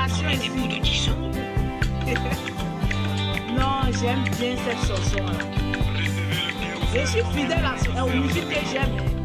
Génération des bouts de 10 euros. Non, j'aime bien cette chanson-là. Je suis fidèle aux musiques que j'aime.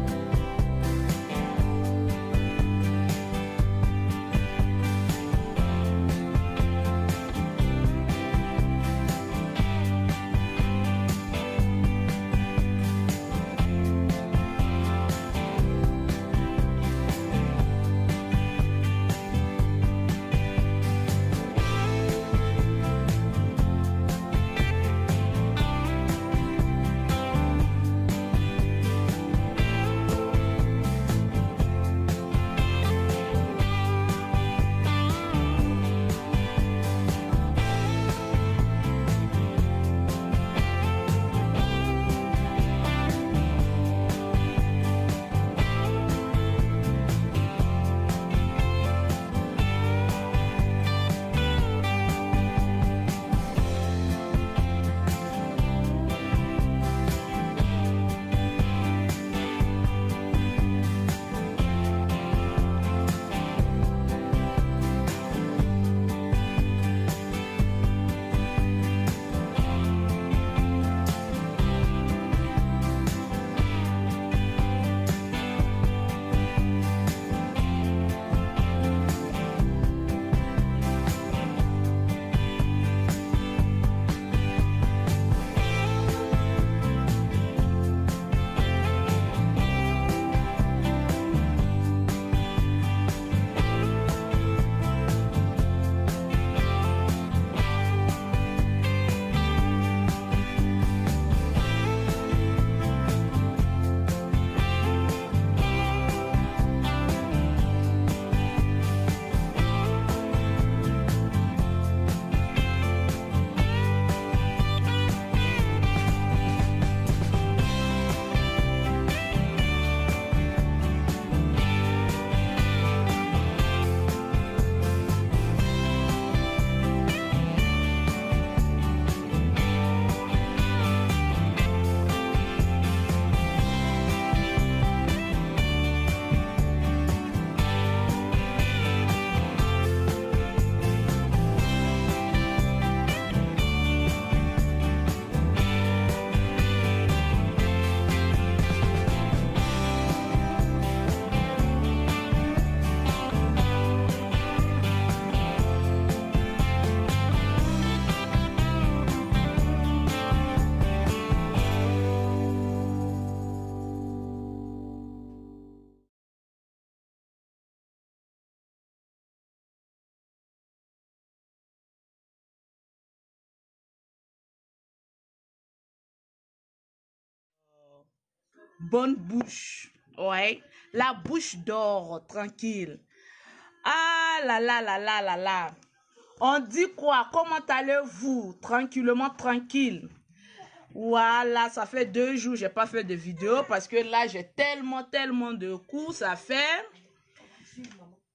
Bonne bouche. Ouais. La bouche d'or, tranquille. Ah là là là là là là. On dit quoi? Comment allez-vous? Tranquillement, tranquille. Voilà, ça fait 2 jours, j'ai pas fait de vidéo parce que là, j'ai tellement de coups. Ça fait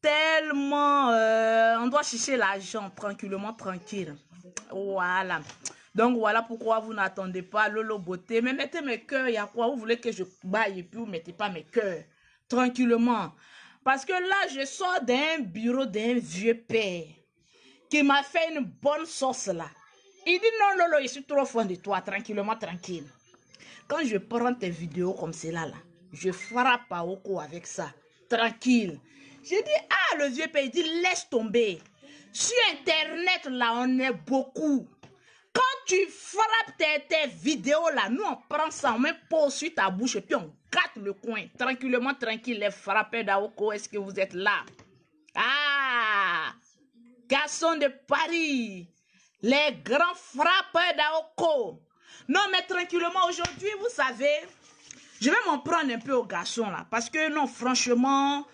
tellement... on doit chercher l'argent tranquillement, tranquille. Voilà. Donc voilà pourquoi vous n'attendez pas Lolo Beauté. Mais mettez mes cœurs, il y a quoi? Vous voulez que je baille et puis vous mettez pas mes cœurs. Tranquillement. Parce que là, je sors d'un bureau d'un vieux père qui m'a fait une bonne sauce là. Il dit non Lolo, je suis trop fan de toi. Tranquillement, tranquille. Quand je prends tes vidéos comme cela là, je frappe à Oko avec ça. Tranquille. J'ai dit, ah, le vieux père, il dit, laisse tomber. Sur Internet, là, on est beaucoup. Quand tu frappes tes vidéos, là, nous, on prend ça, on met pause sur ta bouche et puis on gâte le coin. Tranquillement, tranquille, les frappeurs d'Aoko, est-ce que vous êtes là? Ah, garçons de Paris, les grands frappeurs d'Aoko. Non, mais tranquillement, aujourd'hui, vous savez, je vais m'en prendre un peu aux garçons, là, parce que, non, franchement...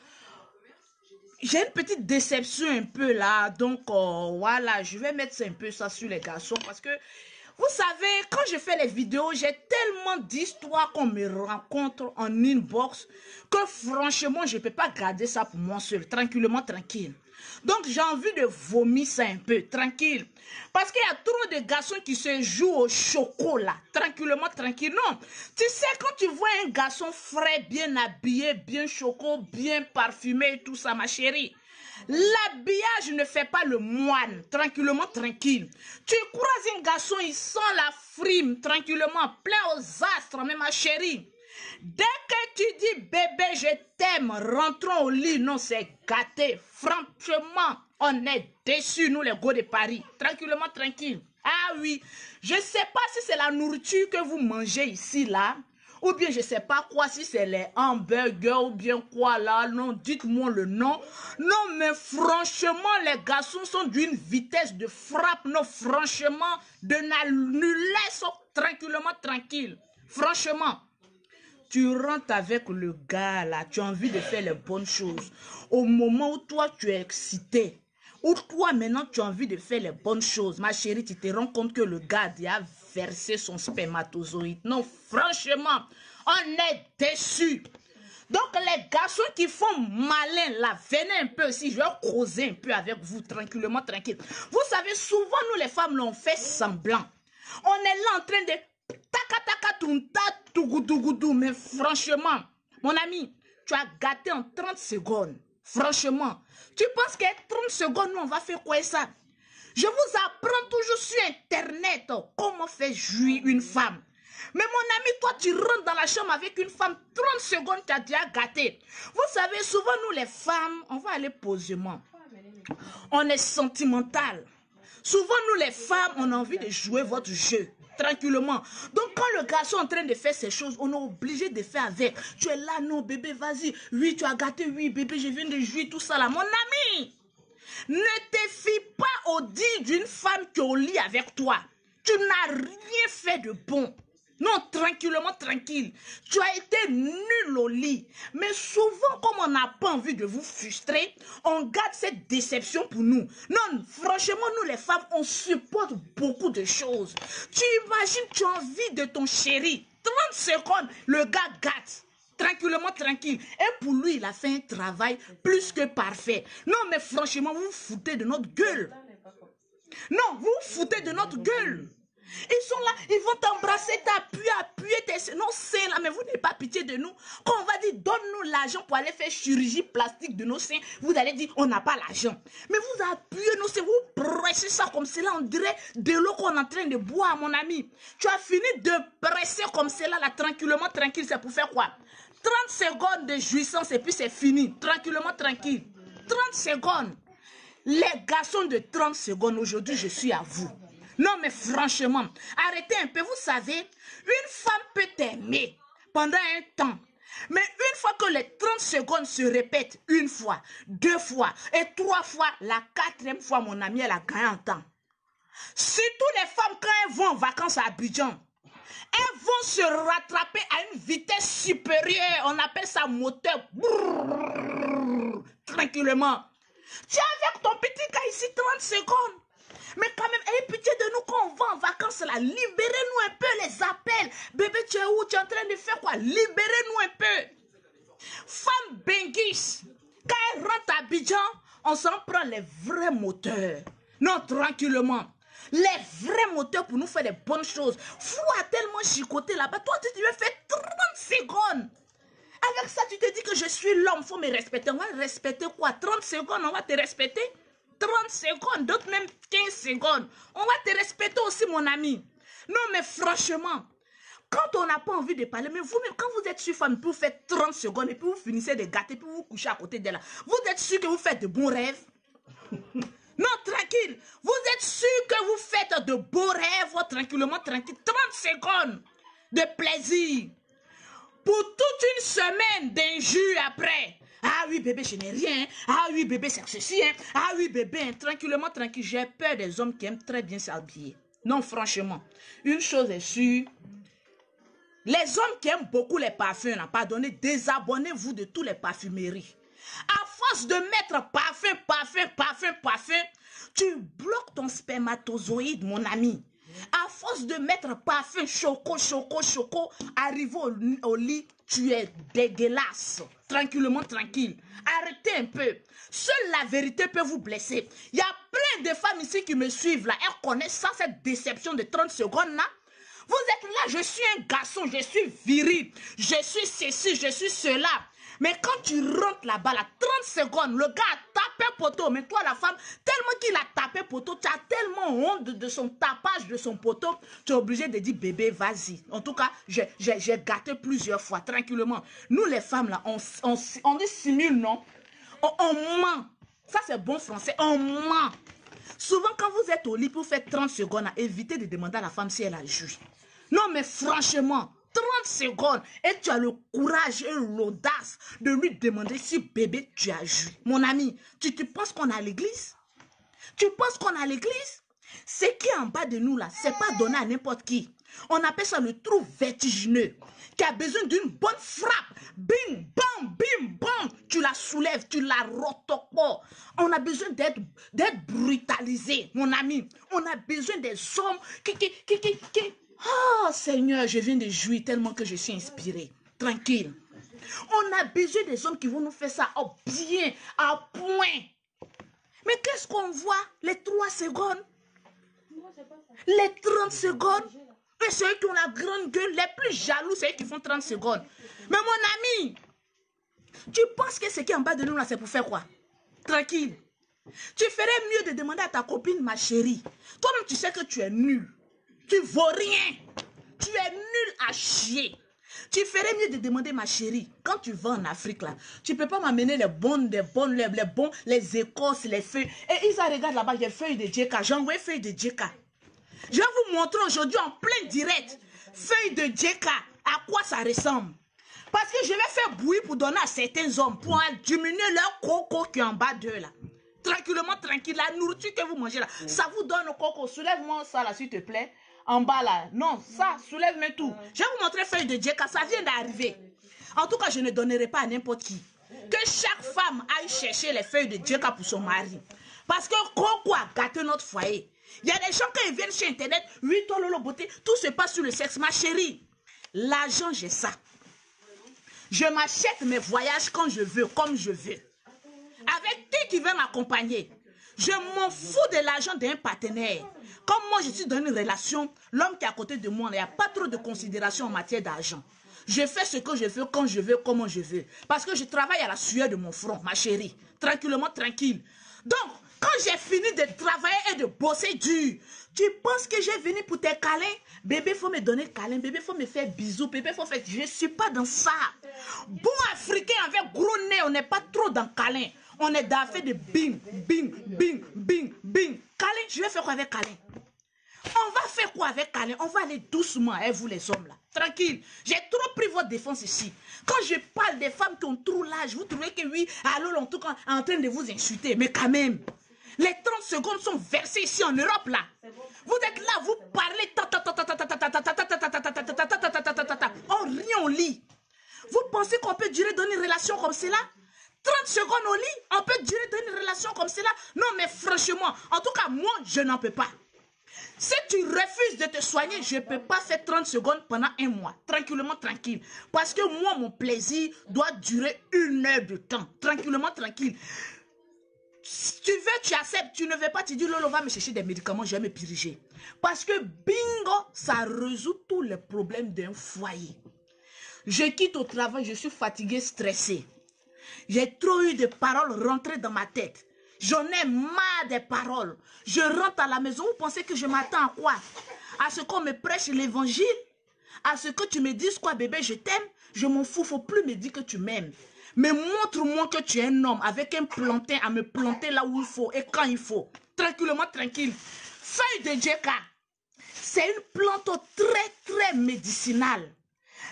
J'ai une petite déception un peu là, donc voilà, je vais mettre un peu ça sur les garçons parce que, vous savez, quand je fais les vidéos, j'ai tellement d'histoires qu'on me rencontre en inbox que franchement, je ne peux pas garder ça pour moi seul, tranquillement, tranquille. Donc, j'ai envie de vomir ça un peu, tranquille. Parce qu'il y a trop de garçons qui se jouent au chocolat, tranquillement, tranquille. Non, tu sais, quand tu vois un garçon frais, bien habillé, bien choco, bien parfumé et tout ça, ma chérie, L'habillage ne fait pas le moine. Tranquillement, tranquille. Tu croises un garçon, il sent la frime. Tranquillement, plein aux astres, mais ma chérie. Dès que tu dis bébé, je t'aime, rentrons au lit. Non, c'est gâté. Franchement, on est déçus, nous les gars de Paris. Tranquillement, tranquille. Ah oui, je ne sais pas si c'est la nourriture que vous mangez ici, là. Ou bien je ne sais pas quoi, si c'est les hamburgers ou bien quoi là. Non, dites-moi le nom. Non, mais franchement, les garçons sont d'une vitesse de frappe. Non, franchement, de n'annuler sont tranquillement tranquille. Franchement, tu rentres avec le gars là, tu as envie de faire les bonnes choses. Au moment où toi, tu es excité, ou toi maintenant, tu as envie de faire les bonnes choses, ma chérie, tu te rends compte que le gars a versé son spermatozoïde. Non, franchement, on est déçus. Donc, les garçons qui font malin, là, venez un peu ici, je vais causer un peu avec vous, tranquillement, tranquille. Vous savez, souvent, nous les femmes, l'on fait semblant. On est là en train de mais franchement, mon ami, tu as gâté en 30 secondes. Franchement, tu penses qu'à 30 secondes, nous, on va faire quoi ça? Je vous apprends toujours sur Internet comment faire jouir une femme. Mais mon ami, toi, tu rentres dans la chambre avec une femme, 30 secondes, tu as déjà gâté. Vous savez, souvent, nous, les femmes, on va aller posément. On est sentimental. Souvent, nous, les femmes, on a envie de jouer votre jeu. Tranquillement. Donc, quand le garçon est en train de faire ces choses, on est obligé de faire avec. Tu es là, non, bébé, vas-y. Oui, tu as gâté, oui, bébé, je viens de jouir, tout ça là. Mon ami, ne te fie pas au dit d'une femme qui est au lit avec toi. Tu n'as rien fait de bon. Non, tranquillement, tranquille. Tu as été nul au lit. Mais souvent, comme on n'a pas envie de vous frustrer, on garde cette déception pour nous. Non, franchement, nous les femmes, on supporte beaucoup de choses. Tu imagines, tu as envie de ton chéri. 30 secondes, le gars gâte. Tranquillement, tranquille. Et pour lui, il a fait un travail plus que parfait. Non, mais franchement, vous vous foutez de notre gueule. Non, vous vous foutez de notre gueule. Ils sont là, ils vont t'embrasser, appuyer tes nos seins là, mais vous n'avez pas pitié de nous. Quand on va dire, donne-nous l'argent pour aller faire chirurgie plastique de nos seins, vous allez dire, on n'a pas l'argent. Mais vous appuyez nos seins, vous pressez ça comme cela, on dirait de l'eau qu'on est en train de boire, mon ami. Tu as fini de presser comme cela, là, tranquillement, tranquille, c'est pour faire quoi? 30 secondes de jouissance et puis c'est fini, tranquillement, tranquille. 30 secondes. Les garçons de 30 secondes, aujourd'hui, je suis à vous. Non, mais franchement, arrêtez un peu. Vous savez, une femme peut t'aimer pendant un temps. Mais une fois que les 30 secondes se répètent, une fois, deux fois et trois fois, la quatrième fois, mon ami, elle a gagné en temps. Surtout les femmes, quand elles vont en vacances à Abidjan, elles vont se rattraper à une vitesse supérieure. On appelle ça moteur. Brrr, tranquillement. Tu es avec ton petit gars ici 30 secondes. Mais quand même, ayez pitié de nous quand on va en vacances là. Libérez-nous un peu les appels. Bébé, tu es où? Tu es en train de faire quoi? Libérez-nous un peu. Femme Bengis, quand elle rentre à Abidjan, on s'en prend les vrais moteurs. Non, tranquillement. Les vrais moteurs pour nous faire des bonnes choses. Fou a tellement chicoté là-bas. Toi, tu veux faire 30 secondes. Avec ça, tu te dis que je suis l'homme, il faut me respecter. On va respecter quoi? 30 secondes, on va te respecter? 30 secondes, d'autres même 15 secondes. On va te respecter aussi, mon ami. Non, mais franchement, quand on n'a pas envie de parler, mais vous-même, quand vous êtes sur femme, vous faites 30 secondes et puis vous finissez de gâter, puis vous couchez à côté d'elle. Vous êtes sûr que vous faites de bons rêves? Non, tranquille. Vous êtes sûr que vous faites de beaux rêves, tranquillement, tranquille. 30 secondes de plaisir. Pour toute une semaine d'injures après. Ah oui, bébé, je n'ai rien. Ah oui, bébé, c'est ceci. Hein. Ah oui, bébé, tranquillement, tranquille. J'ai peur des hommes qui aiment très bien s'habiller. Non, franchement, une chose est sûre. Les hommes qui aiment beaucoup les parfums, pardonnez, désabonnez-vous de toutes les parfumeries. À force de mettre parfum, tu bloques ton spermatozoïde, mon ami. À force de mettre parfum, choco, arrivé au lit, tu es dégueulasse. Tranquillement, tranquille. Arrêtez un peu. Seule la vérité peut vous blesser. Il y a plein de femmes ici qui me suivent là. Elles connaissent ça, cette déception de 30 secondes là. Vous êtes là, je suis un garçon, je suis viril, je suis ceci, je suis cela. Mais quand tu rentres là-bas, là, 30 secondes, le gars a tapé poteau. Mais toi, la femme, tellement qu'il a tapé poteau, tu as tellement honte de son tapage de son poteau, tu es obligé de dire, bébé, vas-y. En tout cas, j'ai gâté plusieurs fois, tranquillement. Nous, les femmes, là, on dissimule, non? On ment. Ça, c'est bon français. On ment. Souvent, quand vous êtes au lit pour faire 30 secondes, évitez de demander à la femme si elle a joui. Non, mais franchement, 30 secondes et tu as le courage et l'audace de lui demander si bébé tu as joui. Mon ami, tu penses qu'on est à l'église? Tu penses qu'on est à l'église? Ce qui est en bas de nous là, c'est pas donné à n'importe qui. On appelle ça le trou vertigineux qui a besoin d'une bonne frappe. Bim, bam, tu la soulèves, tu la rotokos. On a besoin d'être brutalisé, mon ami. On a besoin des hommes qui... Oh Seigneur, je viens de jouir tellement que je suis inspirée. Tranquille. On a besoin des hommes qui vont nous faire ça bien, à point. Mais qu'est-ce qu'on voit? Les 3 secondes, les 30 secondes. Et ceux qui ont la grande gueule, les plus jaloux, c'est eux qui font 30 secondes. Mais mon ami, tu penses que ce qui est en bas de nous là, c'est pour faire quoi? Tranquille. Tu ferais mieux de demander à ta copine, ma chérie. Toi-même, tu sais que tu es nul. Tu vaux rien. Tu es nul à chier. Tu ferais mieux de demander, ma chérie, quand tu vas en Afrique, là, tu ne peux pas m'amener les écorces, les feuilles. Et ils regardent là-bas, j'ai feuilles de djeka. J'ai envoyé feuilles de djeka. Je vais vous montrer aujourd'hui en plein direct, feuilles de djeka, à quoi ça ressemble. Parce que je vais faire bouillir pour donner à certains hommes, pour diminuer leur coco qui est en bas d'eux, là. Tranquillement, tranquille, la nourriture que vous mangez là, ça vous donne au coco. Soulève-moi ça là, s'il te plaît. En bas là, non, ça, soulève-moi tout. Je vais vous montrer feuille de djeka, ça vient d'arriver. En tout cas, je ne donnerai pas à n'importe qui. Que chaque femme aille chercher les feuilles de djeka pour son mari. Parce que coco a gâté notre foyer. Il y a des gens quand ils viennent sur internet, 8 ans, lolo beauté, tout se passe sur le sexe. Ma chérie, l'argent, j'ai ça. Je m'achète mes voyages quand je veux, comme je veux. Avec qui veut m'accompagner. Je m'en fous de l'argent d'un partenaire. Comme moi, je suis dans une relation, l'homme qui est à côté de moi, il n'y a pas trop de considération en matière d'argent. Je fais ce que je veux, quand je veux, comment je veux. Parce que je travaille à la sueur de mon front, ma chérie. Tranquillement, tranquille. Donc, quand j'ai fini de travailler et de bosser dur, tu penses que j'ai venu pour tes câlins? Bébé, il faut me donner câlin. Bébé, il faut me faire bisous. Bébé, il faut faire... Je ne suis pas dans ça. Bon africain avec gros nez, on n'est pas trop dans câlin. On est dans fait de bing, bing, bing, bing, bing. Câlin, je vais faire quoi avec câlin? On va faire quoi avec câlin? On va aller doucement, hein, vous les hommes là. Tranquille. J'ai trop pris votre défense ici. Quand je parle des femmes qui ont trop l'âge, vous trouvez que oui, alors en tout cas, en train de vous insulter. Mais quand même, les 30 secondes sont versées ici en Europe là. Vous êtes là, vous parlez. On rit, on lit. Vous pensez qu'on peut durer dans une relation comme cela? 30 secondes au lit, on peut durer dans une relation comme cela? Non, mais franchement, en tout cas, moi, je n'en peux pas. Si tu refuses de te soigner, je ne peux pas faire 30 secondes pendant 1 mois. Tranquillement, tranquille. Parce que moi, mon plaisir doit durer 1 heure de temps. Tranquillement, tranquille. Si tu veux, tu acceptes. Tu ne veux pas, tu dis, Lolo, va me chercher des médicaments, je vais me piriger. Parce que bingo, ça résout tous les problèmes d'un foyer. Je quitte au travail, je suis fatiguée, stressée. J'ai trop eu de paroles rentrées dans ma tête. J'en ai marre des paroles. Je rentre à la maison, vous pensez que je m'attends à quoi? À ce qu'on me prêche l'évangile? À ce que tu me dises quoi, bébé, je t'aime? Je m'en fous, faut plus me dire que tu m'aimes. Mais montre-moi que tu es un homme avec un plantain à me planter là où il faut et quand il faut. Tranquillement, tranquille. Feuille de djeka, c'est une plante très médicinale.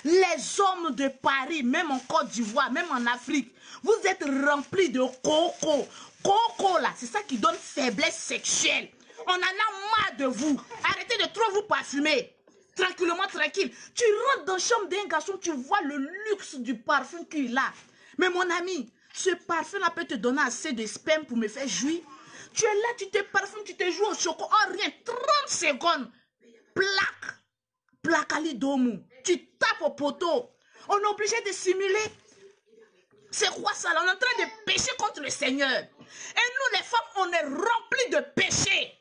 Les hommes de Paris, même en Côte d'Ivoire, même en Afrique, vous êtes remplis de coco. Coco là, c'est ça qui donne faiblesse sexuelle. On en a marre de vous. Arrêtez de trop vous parfumer. Tranquillement, tranquille. Tu rentres dans la chambre d'un garçon, tu vois le luxe du parfum qu'il a. Mais mon ami, ce parfum-là peut te donner assez de sperme pour me faire jouir. Tu es là, tu te parfumes, tu te joues au chocolat. Oh, rien, 30 secondes. Plaque. Plaque Ali Domou. Tu tapes au poteau. On est obligé de simuler. C'est quoi ça là? On est en train de pécher contre le Seigneur. Et nous les femmes, on est remplis de péché.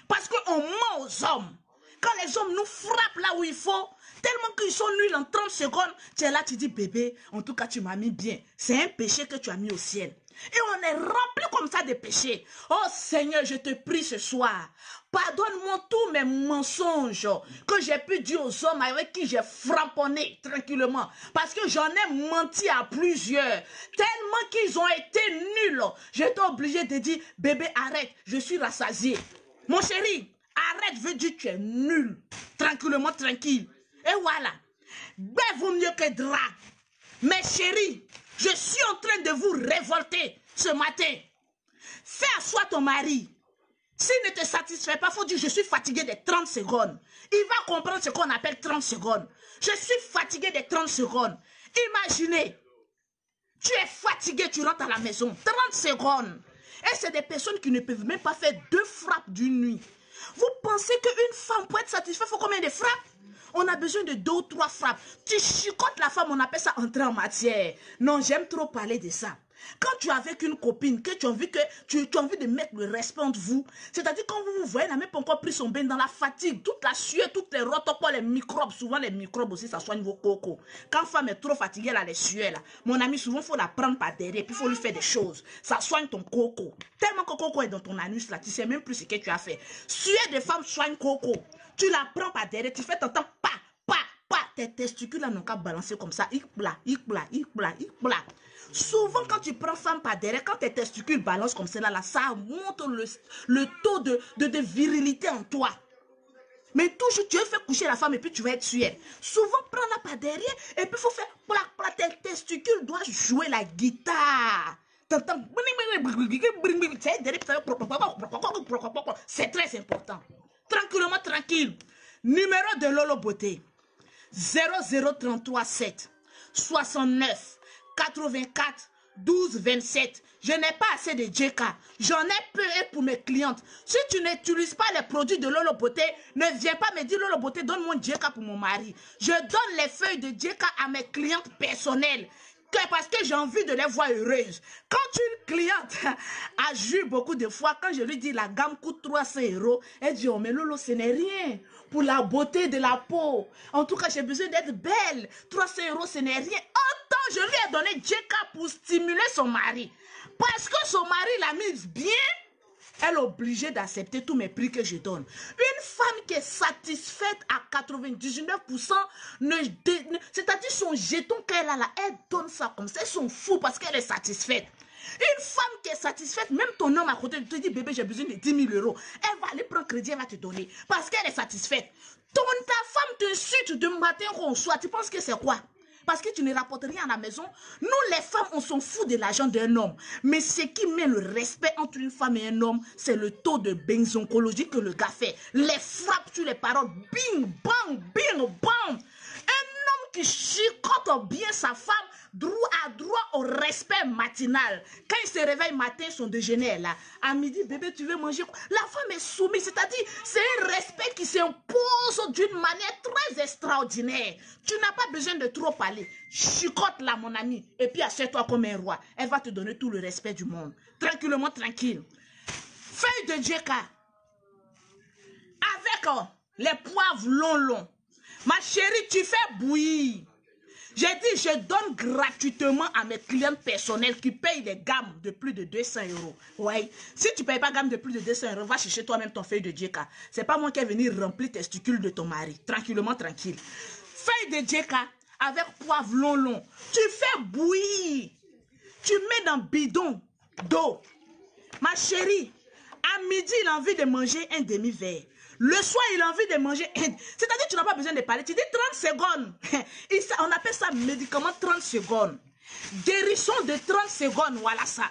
Parce qu'on ment aux hommes. Quand les hommes nous frappent là où il faut, tellement qu'ils sont nuls en 30 secondes. Tu es là, tu dis, bébé, en tout cas, tu m'as mis bien. C'est un péché que tu as mis au ciel. Et on est rempli comme ça de péchés. Oh Seigneur, je te prie ce soir. Pardonne-moi tous mes mensonges que j'ai pu dire aux hommes avec qui j'ai framponné tranquillement. Parce que j'en ai menti à plusieurs. Tellement qu'ils ont été nuls. J'étais obligé de dire, bébé, arrête, je suis rassasié. Mon chéri, arrête, veut dire que tu es nul. Tranquillement, tranquille. Et voilà. Ben vaut mieux que drap. Mes chéris, je suis en train de vous révolter ce matin. Fais asseoir ton mari. S'il ne te satisfait pas, il faut dire je suis fatigué des 30 secondes. Il va comprendre ce qu'on appelle 30 secondes. Je suis fatigué des 30 secondes. Imaginez, tu es fatigué, tu rentres à la maison. 30 secondes. Et c'est des personnes qui ne peuvent même pas faire 2 frappes d'une nuit. Vous pensez qu'une femme pour être satisfaite, il faut combien de frappes? On a besoin de 2 ou 3 frappes. Tu chicotes la femme, on appelle ça entrer en matière. Non, j'aime trop parler de ça. Quand tu es avec une copine, que tu as envie de mettre le respect entre vous, c'est-à-dire quand vous vous voyez, elle n'a même pas encore pris son bain dans la fatigue, toute la sueur, toutes les rotopoles, les microbes, souvent les microbes aussi, ça soigne vos cocos. Quand femme est trop fatiguée, elle a les sueurs là. Mon ami, souvent, il faut la prendre par derrière, puis il faut lui faire des choses. Ça soigne ton coco. Tellement que coco est dans ton anus là, tu sais même plus ce que tu as fait. Sueur de femme soigne coco. Tu la prends par derrière, tu fais ton temps, pas. Tes testicules n'ont qu'à balancer comme ça. Ikbla. Souvent, quand tu prends femme par derrière, quand tes testicules balancent comme ça, là, ça monte le taux de virilité en toi. Mais toujours, tu veux faire coucher la femme et puis tu vas être sur elle. Souvent, prends-la par derrière et puis il faut faire... Tes testicules doivent jouer la guitare. C'est très important. Tranquillement, tranquille. Numéro de Lolo Beauté. 00337 69 84 12 27. Je n'ai pas assez de JK. J'en ai peu pour mes clientes. Si tu n'utilises pas les produits de Lolo Beauté, ne viens pas me dire Lolo Beauté, donne-moi JK pour mon mari. Je donne les feuilles de JK à mes clientes personnelles. Parce que j'ai envie de les voir heureuses. Quand une cliente a joué beaucoup de fois, quand je lui dis la gamme coûte 300 €, elle dit oh mais Lolo ce n'est rien pour la beauté de la peau. En tout cas j'ai besoin d'être belle. 300 € ce n'est rien. Autant je lui ai donné JK pour stimuler son mari. Parce que son mari l'a mise bien. Elle est obligée d'accepter tous mes prix que je donne. Une femme qui est satisfaite à 99%, c'est-à-dire son jeton qu'elle a là, elle donne ça comme ça. Elles sont fous parce qu'elle est satisfaite. Une femme qui est satisfaite, même ton homme à côté te dit, bébé, j'ai besoin de 10 000 €. Elle va aller prendre crédit, elle va te donner. Parce qu'elle est satisfaite. Ta femme te suit de matin au soir. Tu penses que c'est quoi? Parce que tu ne rapportes rien à la maison. Nous, les femmes, on s'en fout de l'argent d'un homme. Mais ce qui met le respect entre une femme et un homme, c'est le taux de benzoncologie que le gars fait. Les frappes sur les paroles. Bing, bang, bing, bang. Un homme qui chicote bien sa femme a droit au respect matinal. Quand il se réveille matin, son déjeuner est là. À midi, bébé, tu veux manger quoi? La femme est soumise, c'est-à-dire c'est un respect qui s'impose d'une manière très extraordinaire. Tu n'as pas besoin de trop parler. Chicote là, mon ami, et puis assieds-toi comme un roi. Elle va te donner tout le respect du monde. Tranquillement, tranquille. Feuille de JK. Avec les poivres longs. Ma chérie, tu fais bouillir. J'ai dit, je donne gratuitement à mes clients personnels qui payent les gammes de plus de 200 €. Ouais. Si tu ne payes pas gamme de plus de 200 €, va chercher toi-même ton feuille de JK. Ce n'est pas moi qui vais venir remplir tes testicules de ton mari. Tranquillement, tranquille. Feuille de JK avec poivre long. Tu fais bouillir. Tu mets dans bidon d'eau. Ma chérie, à midi, il a envie de manger un demi-verre. Le soir, il a envie de manger. C'est-à-dire, tu n'as pas besoin de parler. Tu dis 30 secondes. On appelle ça médicament 30 secondes. Guérisson de 30 secondes, voilà ça.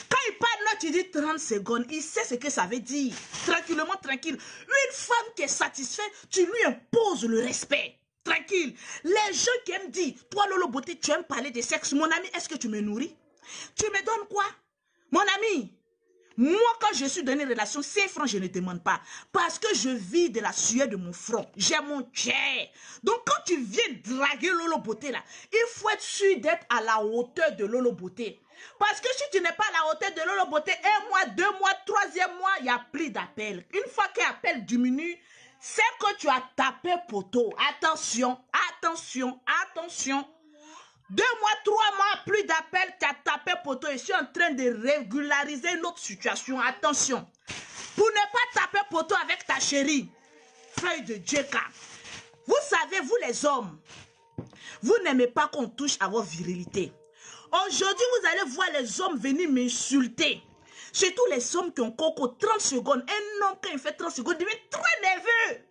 Quand il parle là, tu dis 30 secondes. Il sait ce que ça veut dire. Tranquillement, tranquille. Une femme qui est satisfaite, tu lui imposes le respect. Tranquille. Les gens qui aiment dire, toi Lolo Beauté, tu aimes parler de sexe. Mon ami, est-ce que tu me nourris? Tu me donnes quoi? Mon ami, moi, quand je suis dans une relation, 5 francs, je ne demande pas. Parce que je vis de la sueur de mon front. J'ai mon chair. Donc, quand tu viens draguer Lolo Beauté, là, il faut être sûr d'être à la hauteur de Lolo Beauté. Parce que si tu n'es pas à la hauteur de Lolo Beauté, 1 mois, 2 mois, 3e mois, il n'y a plus d'appel. Une fois qu'un appel diminue, c'est que tu as tapé poteau. Attention, Attention, attention. 2 mois, 3 mois, plus d'appels, tu as tapé poteau. Et je suis en train de régulariser une autre situation. Attention. Pour ne pas taper poteau avec ta chérie, feuille de Djeka. Vous savez, vous les hommes, vous n'aimez pas qu'on touche à votre virilité. Aujourd'hui, vous allez voir les hommes venir m'insulter. Surtout les hommes qui ont coco 30 secondes. Un homme, quand il fait 30 secondes, il devient très nerveux.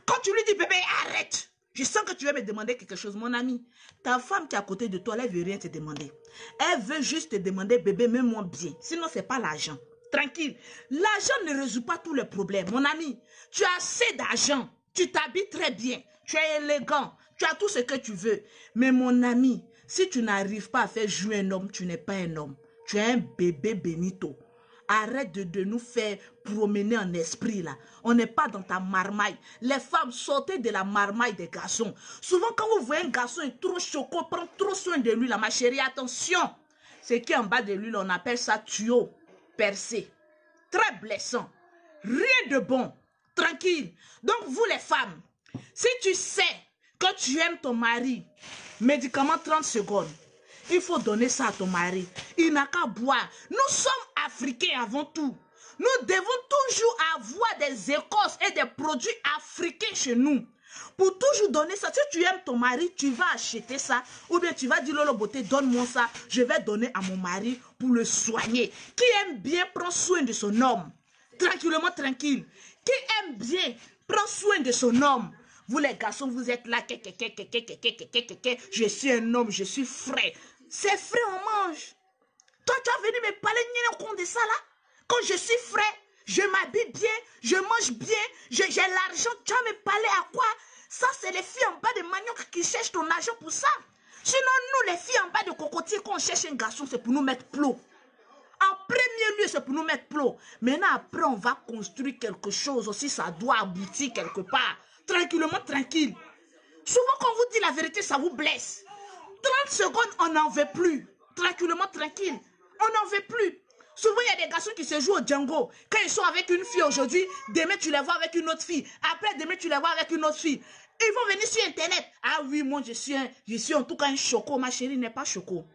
Quand tu lui dis, bébé, arrête. Je sens que tu veux me demander quelque chose, mon ami. Ta femme qui est à côté de toi, elle ne veut rien te demander. Elle veut juste te demander, bébé, mets-moi bien. Sinon, ce n'est pas l'argent. Tranquille. L'argent ne résout pas tous les problèmes. Mon ami, tu as assez d'argent. Tu t'habilles très bien. Tu es élégant. Tu as tout ce que tu veux. Mais mon ami, si tu n'arrives pas à faire jouer un homme, tu n'es pas un homme. Tu es un bébé bénito. Arrête de nous faire promener en esprit là. On n'est pas dans ta marmaille. Les femmes, sortez de la marmaille des garçons. Souvent quand vous voyez un garçon est trop choco, prend trop soin de lui là, ma chérie, attention. Ce qui est en bas de lui, là, on appelle ça tuyau percé. Très blessant. Rien de bon. Tranquille. Donc vous les femmes, si tu sais que tu aimes ton mari, médicament 30 secondes. Il faut donner ça à ton mari. Il n'a qu'à boire. Nous sommes africains avant tout. Nous devons toujours avoir des écorces et des produits africains chez nous. Pour toujours donner ça. Si tu aimes ton mari, tu vas acheter ça. Ou bien tu vas dire, Lolo Beauté, donne-moi ça. Je vais donner à mon mari pour le soigner. Qui aime bien, prend soin de son homme. Tranquillement, tranquille. Qui aime bien, prend soin de son homme. Vous les garçons, vous êtes là. Je suis un homme, je suis frais. C'est frais, on mange. Toi, tu as venu me parler de ça là. Quand je suis frais, je m'habille bien, je mange bien, j'ai l'argent. Tu vas me parler à quoi? Ça, c'est les filles en bas de manioc qui cherchent ton argent pour ça. Sinon, nous, les filles en bas de cocotier, quand on cherche un garçon, c'est pour nous mettre plot. En premier lieu, c'est pour nous mettre plot. Maintenant, après, on va construire quelque chose aussi. Ça doit aboutir quelque part. Tranquillement, tranquille. Souvent, quand on vous dit la vérité, ça vous blesse. 30 secondes, on n'en veut plus. Tranquillement, tranquille. On n'en veut plus. Souvent, il y a des garçons qui se jouent au Django. Quand ils sont avec une fille aujourd'hui, demain, tu les vois avec une autre fille. Après, demain, tu les vois avec une autre fille. Ils vont venir sur Internet. Ah oui, moi, je suis en tout cas un choco. Ma chérie n'est pas choco.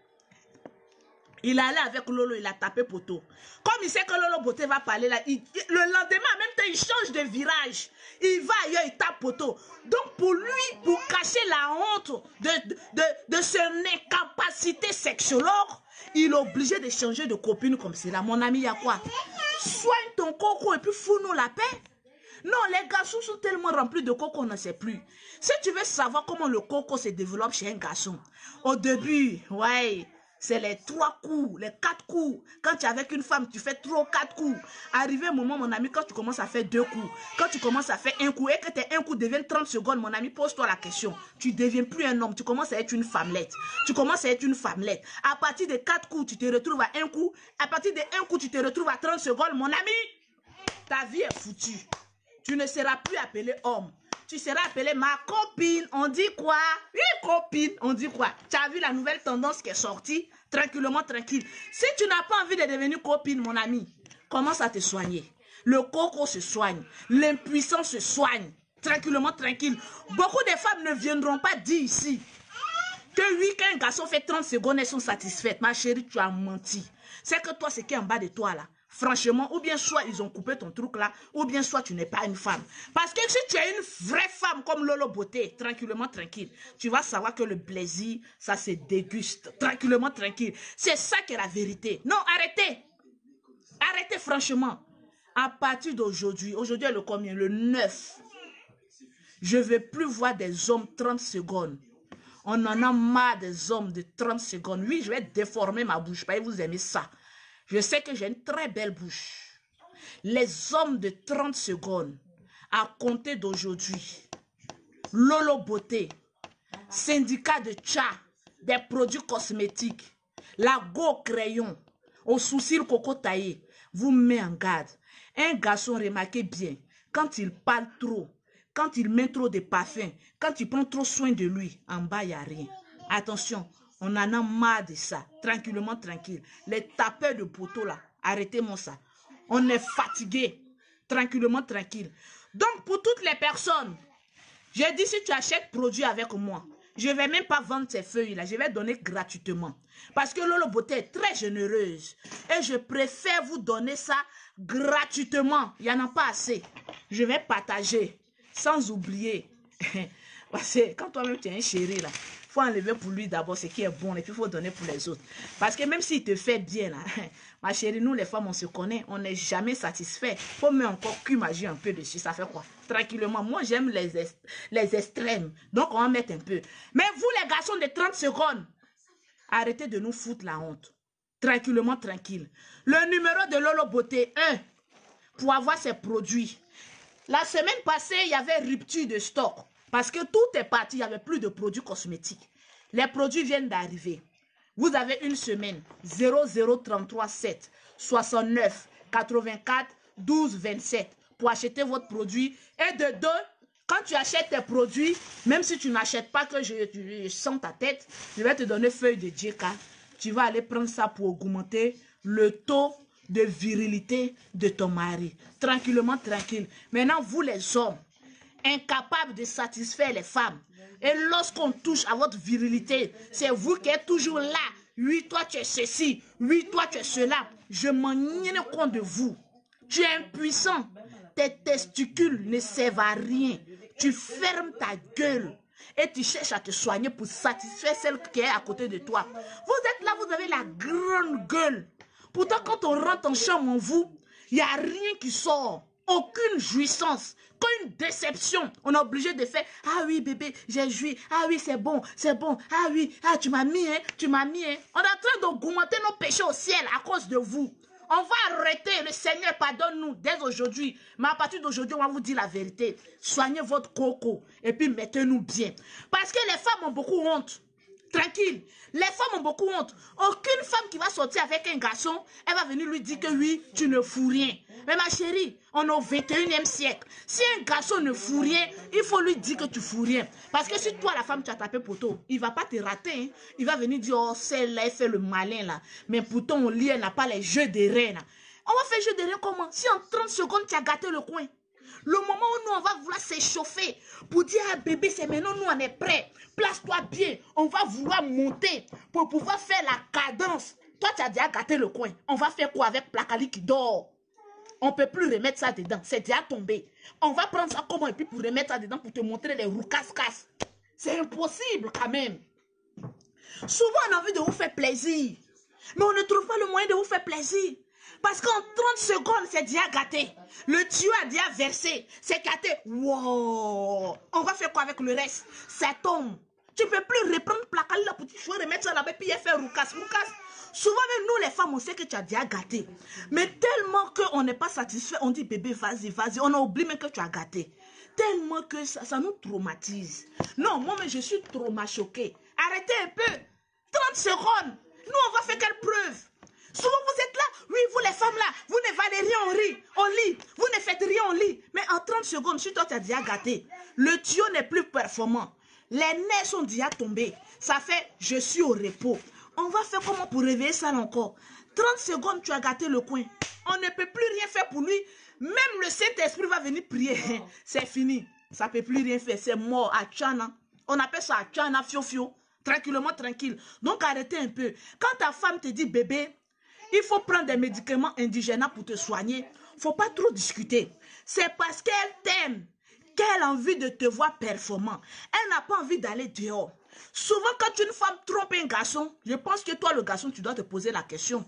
Il est allé avec Lolo, il a tapé poteau. Comme il sait que Lolo Beauté va parler là, le lendemain, même temps, il change de virage. Il va ailleurs, il tape poteau. Donc pour lui, pour cacher la honte de son incapacité sexuelle, il est obligé de changer de copine comme cela. Mon ami, il y a quoi? Soigne ton coco et puis fous-nous la paix. Non, les garçons sont tellement remplis de coco, on ne sait plus. Si tu veux savoir comment le coco se développe chez un garçon, au début, ouais, c'est les 3 coups, les 4 coups. Quand tu es avec une femme, tu fais 3 ou 4 coups. Arrivé un moment, mon ami, quand tu commences à faire 2 coups, quand tu commences à faire 1 coup, et que tes 1 coup devienne 30 secondes, mon ami, pose-toi la question. Tu ne deviens plus un homme, tu commences à être une femmelette. Tu commences à être une femmelette. À partir de 4 coups, tu te retrouves à 1 coup. À partir de 1 coup, tu te retrouves à 30 secondes, mon ami. Ta vie est foutue. Tu ne seras plus appelé homme. Tu seras appelé ma copine. On dit quoi? Oui, copine. On dit quoi? Tu as vu la nouvelle tendance qui est sortie? Tranquillement, tranquille. Si tu n'as pas envie de devenir copine, mon ami, commence à te soigner. Le coco se soigne. L'impuissance se soigne. Tranquillement, tranquille. Beaucoup de femmes ne viendront pas dire ici que oui, quand un garçon fait 30 secondes, elles sont satisfaites. Ma chérie, tu as menti. C'est que toi, ce qui est en bas de toi là, franchement, ou bien soit ils ont coupé ton truc là, ou bien soit tu n'es pas une femme. Parce que si tu es une vraie femme comme Lolo Beauté, tranquillement, tranquille, tu vas savoir que le plaisir, ça se déguste. Tranquillement, tranquille. C'est ça qui est la vérité. Non, arrêtez. Arrêtez franchement. À partir d'aujourd'hui, aujourd'hui est le combien? Le 9. Je ne vais plus voir des hommes 30 secondes. On en a marre des hommes de 30 secondes. Oui, je vais déformer ma bouche, parce que vous aimez ça. Je sais que j'ai une très belle bouche. Les hommes de 30 secondes, à compter d'aujourd'hui, Lolo Beauté, syndicat de tcha, des produits cosmétiques, la go crayon, au sourcil coco taillé, vous met en garde. Un garçon, remarquez bien, quand il parle trop, quand il met trop de parfum, quand il prend trop soin de lui, en bas, il n'y a rien. Attention. On en a marre de ça. Tranquillement, tranquille. Les tapeurs de poteau là, arrêtez-moi ça. On est fatigué. Tranquillement, tranquille. Donc, pour toutes les personnes, j'ai dit si tu achètes produit avec moi, Je ne vais même pas vendre ces feuilles-là. Je vais donner gratuitement. Parce que Lolo Beauté est très généreuse. Et je préfère vous donner ça gratuitement. Il n'y en a pas assez. Je vais partager. Sans oublier. Parce que quand toi-même tu es un chéri là, il faut enlever pour lui d'abord ce qui est bon et puis il faut donner pour les autres. Parce que même s'il te fait bien là, ma chérie, nous les femmes on se connaît, on n'est jamais satisfait. Il faut même encore qu'imaginer un peu dessus, ça fait quoi? Tranquillement, moi j'aime les extrêmes, donc on va mettre un peu. Mais vous les garçons de 30 secondes, arrêtez de nous foutre la honte. Tranquillement, tranquille. Le numéro de Lolo Beauté 1 pour avoir ses produits. La semaine passée, il y avait rupture de stock. Parce que tout est parti, il n'y avait plus de produits cosmétiques. Les produits viennent d'arriver. Vous avez une semaine, 0033 7 69 84 12 27 pour acheter votre produit. Et de deux, quand tu achètes tes produits, même si tu n'achètes pas que je sens ta tête, je vais te donner feuille de JK. Tu vas aller prendre ça pour augmenter le taux de virilité de ton mari. Tranquillement, tranquille. Maintenant, vous les hommes, incapables de satisfaire les femmes. Et lorsqu'on touche à votre virilité, c'est vous qui êtes toujours là. Oui, toi tu es ceci. Oui, toi tu es cela. Je m'en rends compte de vous. Tu es impuissant. Tes testicules ne servent à rien. Tu fermes ta gueule. Et tu cherches à te soigner pour satisfaire celle qui est à côté de toi. Vous êtes là, vous avez la grande gueule. Pourtant, quand on rentre en chambre en vous, il n'y a rien qui sort. Aucune jouissance. Qu'une déception. On est obligé de faire. Ah oui, bébé, j'ai joui. Ah oui, c'est bon, c'est bon. Ah oui, ah, tu m'as mis, hein, tu m'as mis. Hein. On est en train d'augmenter nos péchés au ciel à cause de vous. On va arrêter. Le Seigneur pardonne-nous dès aujourd'hui. Mais à partir d'aujourd'hui, on va vous dire la vérité. Soignez votre coco et puis mettez-nous bien. Parce que les femmes ont beaucoup honte. Tranquille. Les femmes ont beaucoup honte. Aucune femme qui va sortir avec un garçon, elle va venir lui dire que oui, tu ne fous rien. Mais ma chérie, on est au 21e siècle. Si un garçon ne fout rien, il faut lui dire que tu fous rien. Parce que si toi, la femme, tu as tapé poteau, il ne va pas te rater. Hein. Il va venir dire, oh, celle-là, elle fait le malin là. Mais pourtant, au lit, elle n'a pas les jeux des reins là. On va faire jeu des reins comment? Si en 30 secondes, tu as gâté le coin. Le moment où nous, on va vouloir s'échauffer pour dire, ah bébé, c'est maintenant, nous, on est prêts. Place-toi bien. On va vouloir monter pour pouvoir faire la cadence. Toi, tu as déjà gâté le coin. On va faire quoi avec Placali qui dort? On ne peut plus remettre ça dedans. C'est déjà tombé. On va prendre ça comment et puis pour remettre ça dedans pour te montrer les roues casse-casse. C'est impossible quand même. Souvent, on a envie de vous faire plaisir. Mais on ne trouve pas le moyen de vous faire plaisir. Parce qu'en 30 secondes, c'est déjà gâté. Le tuyau a déjà versé. C'est gâté. Wow. On va faire quoi avec le reste? Ça tombe. Tu ne peux plus reprendre Placali là pour remettre ça là-bas et puis faire roucasse. Souvent même nous les femmes, on sait que tu as déjà gâté. Mais tellement qu'on n'est pas satisfait, on dit bébé, vas-y, vas-y. On a oublié même que tu as gâté. Tellement que ça nous traumatise. Non, moi, mais je suis choquée. Arrêtez un peu. 30 secondes. Nous, on va faire quelle preuve? Souvent, vous êtes là. Oui, vous les femmes là, vous ne valez rien en lit. Vous ne faites rien en lit. Mais en 30 secondes, si toi, tu as déjà gâté, le tuyau n'est plus performant. Les nerfs sont déjà tombés. Ça fait, je suis au repos. On va faire comment pour réveiller ça encore? 30 secondes, tu as gâté le coin. On ne peut plus rien faire pour lui. Même le Saint-Esprit va venir prier. C'est fini. Ça ne peut plus rien faire. C'est mort à Tchana. On appelle ça à Tchana, fio-fio. Tranquillement, tranquille. Donc, arrêtez un peu. Quand ta femme te dit, bébé, il faut prendre des médicaments indigènes pour te soigner, il ne faut pas trop discuter. C'est parce qu'elle t'aime, qu'elle a envie de te voir performant. Elle n'a pas envie d'aller dehors. Souvent, quand une femme trompe un garçon, je pense que toi, le garçon, tu dois te poser la question.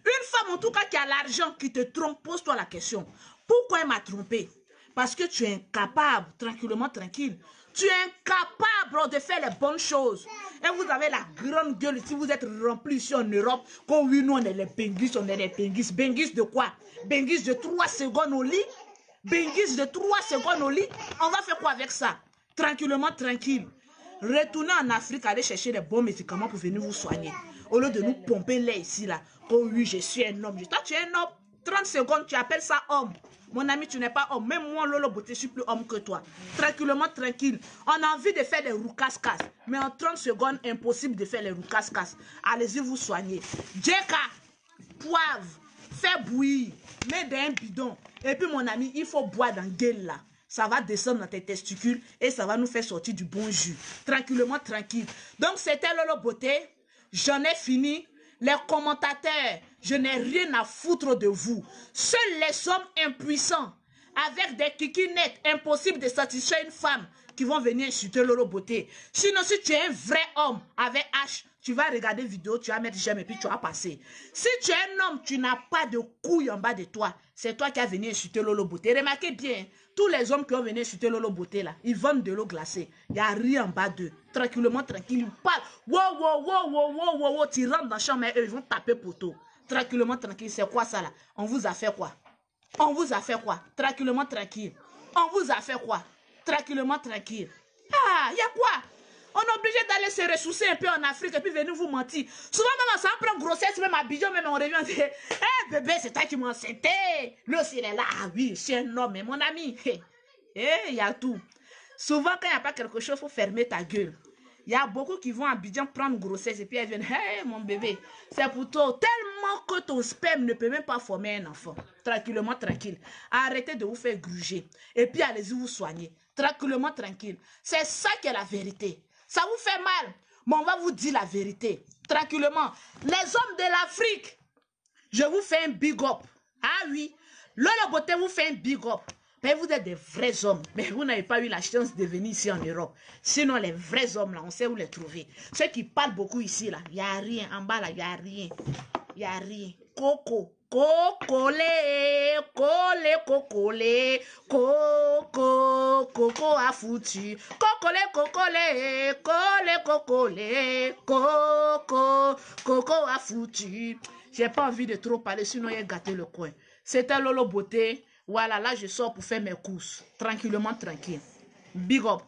Une femme, en tout cas, qui a l'argent, qui te trompe, pose-toi la question. Pourquoi elle m'a trompé? Parce que tu es incapable, tranquillement, tranquille. Tu es incapable de faire les bonnes choses. Et vous avez la grande gueule, si vous êtes rempli ici en Europe, comme oui, nous, on est les Benguis, on est les Benguis. Benguis de quoi? Benguis de 3 secondes au lit? Benguis de 3 secondes au lit? On va faire quoi avec ça? Tranquillement, tranquille. Retournez en Afrique, allez chercher les bons médicaments pour venir vous soigner. Au lieu de nous pomper là, ici, là. Oh oui, je suis un homme. Toi, tu es un homme. 30 secondes, tu appelles ça homme. Mon ami, tu n'es pas homme. Même moi, Lolo Beauté, je suis plus homme que toi. Tranquillement, tranquille. On a envie de faire des roues casse-casse. Mais en 30 secondes, impossible de faire les roues casse-casse. Allez-y vous soigner. Djeka, poivre, fais bouillir, mets dans un bidon. Et puis, mon ami, il faut boire dans gueule là. ça va descendre dans tes testicules et ça va nous faire sortir du bon jus. Tranquillement, tranquille. Donc, c'était Lolo Beauté. J'en ai fini. Les commentateurs, je n'ai rien à foutre de vous. Seuls les hommes impuissants, avec des kikinettes, impossible de satisfaire une femme, qui vont venir insulter Lolo Beauté. Sinon, si tu es un vrai homme avec H, tu vas regarder vidéo, tu vas mettre j'aime et puis tu vas passer. Si tu es un homme, tu n'as pas de couilles en bas de toi. C'est toi qui as venu insulter Lolo Beauté. Remarquez bien, tous les hommes qui ont venu insulter Lolo Beauté là, ils vendent de l'eau glacée. Il n'y a rien en bas d'eux. Tranquillement, tranquille, ils parlent. Wow, wow, wow, wow, wow, wow, wow. Tu rentres dans la chambre et eux, ils vont taper poteau. Tranquillement, tranquille. C'est quoi ça là? On vous a fait quoi? On vous a fait quoi? Tranquillement, tranquille. On vous a fait quoi? Tranquillement, tranquille. Ah, il y a quoi? On est obligé d'aller se ressourcer un peu en Afrique et puis venir vous mentir. Souvent, même ça prend grossesse, même à Abidjan, même on revient. Eh, bébé, c'est toi qui m'en c'était. Lui aussi, il est là. Ah oui, c'est un homme, mon ami. Eh, il y a tout. Souvent, quand il n'y a pas quelque chose, il faut fermer ta gueule. Il y a beaucoup qui vont à Abidjan prendre grossesse et puis elles viennent. Hey, mon bébé, c'est pour toi. Tellement que ton sperme ne peut même pas former un enfant. Tranquillement, tranquille. Arrêtez de vous faire gruger. Et puis, allez-y vous soigner. Tranquillement, tranquille. C'est ça qui est la vérité. Ça vous fait mal, mais on va vous dire la vérité. Tranquillement. Les hommes de l'Afrique, je vous fais un big up. Ah oui, Lolo Beauté vous fait un big up. Mais vous êtes des vrais hommes. Mais vous n'avez pas eu la chance de venir ici en Europe. Sinon, les vrais hommes, là, on sait où les trouver. Ceux qui parlent beaucoup ici, là, il n'y a rien. En bas, là, il n'y a rien. Il n'y a rien. Coco. Cocolé, colé, cocolé, coco, coco a foutu. Cocolé, cocolé, colé, cocolé, coco, coco a foutu. J'ai pas envie de trop parler, sinon il a gâté le coin. C'était Lolo Beauté. Voilà, là je sors pour faire mes courses. Tranquillement, tranquille. Big up.